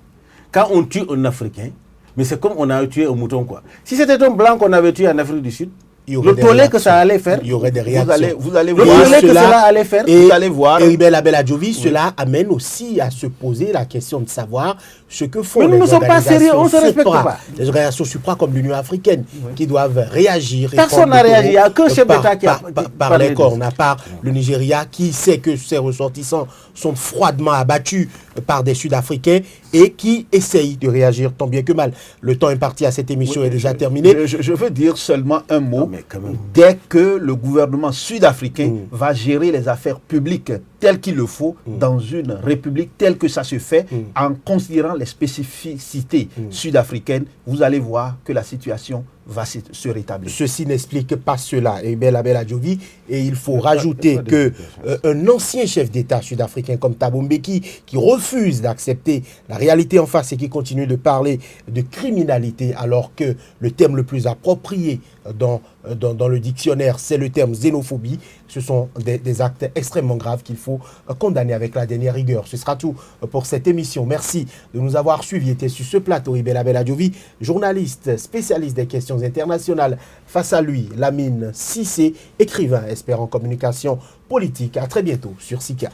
[SPEAKER 3] Quand on tue un Africain, mais c'est comme on a tué un mouton, quoi. Si c'était un blanc qu'on avait tué en Afrique du Sud,
[SPEAKER 4] il y aurait
[SPEAKER 3] Le
[SPEAKER 4] des
[SPEAKER 3] tollé que
[SPEAKER 4] réactions.
[SPEAKER 3] ça allait faire.
[SPEAKER 4] Il y aurait des
[SPEAKER 2] Vous
[SPEAKER 4] réactions.
[SPEAKER 2] allez
[SPEAKER 3] Le
[SPEAKER 2] voir.
[SPEAKER 3] tollé que
[SPEAKER 4] cela-
[SPEAKER 3] cela allait faire.
[SPEAKER 4] Et
[SPEAKER 2] Vous allez voir.
[SPEAKER 4] Heribert Labella-Djovi, cela amène aussi à se poser la question de savoir ce que font
[SPEAKER 3] Mais nous
[SPEAKER 4] les
[SPEAKER 3] ne sommes pas sérieux, on
[SPEAKER 4] organisations
[SPEAKER 3] se respecte
[SPEAKER 4] supra,
[SPEAKER 3] pas.
[SPEAKER 4] les organisations supra comme l'Union africaine, qui doivent réagir. et
[SPEAKER 3] Personne
[SPEAKER 4] prendre
[SPEAKER 3] n'a
[SPEAKER 4] le
[SPEAKER 3] réagi. Il n'y a
[SPEAKER 4] taureau,
[SPEAKER 3] qu'un chef
[SPEAKER 4] par-
[SPEAKER 3] d'État qui a
[SPEAKER 4] par
[SPEAKER 3] parlé
[SPEAKER 4] les
[SPEAKER 3] de
[SPEAKER 4] cornes,
[SPEAKER 3] ça.
[SPEAKER 4] à part le Nigeria, qui sait que ses ressortissants sont froidement abattus par des Sud-Africains et qui essaye de réagir tant bien que mal. Le temps imparti à cette émission est déjà terminé.
[SPEAKER 2] Je veux dire seulement un mot.
[SPEAKER 3] Non, mais quand même.
[SPEAKER 2] Dès que le gouvernement sud-africain va gérer les affaires publiques tel qu'il le faut dans une république telle que ça se fait, en considérant les spécificités sud-africaines, vous allez voir que la situation va se rétablir.
[SPEAKER 4] Ceci n'explique pas cela, Heribert Labella-Djovi, et il faut rajouter que un ancien chef d'État sud-africain comme Thabo Mbeki, qui refuse d'accepter la réalité en face et qui continue de parler de criminalité, alors que le terme le plus approprié dans le dictionnaire, c'est le terme xénophobie. Ce sont des actes extrêmement graves qu'il faut condamner avec la dernière rigueur. Ce sera tout pour cette émission. Merci de nous avoir suivis. Était sur ce plateau Heribert Labella-Djovi, journaliste spécialiste des questions internationales. Face à lui, Lamine Cissé, écrivain, expert en communication politique. À très bientôt sur SICA.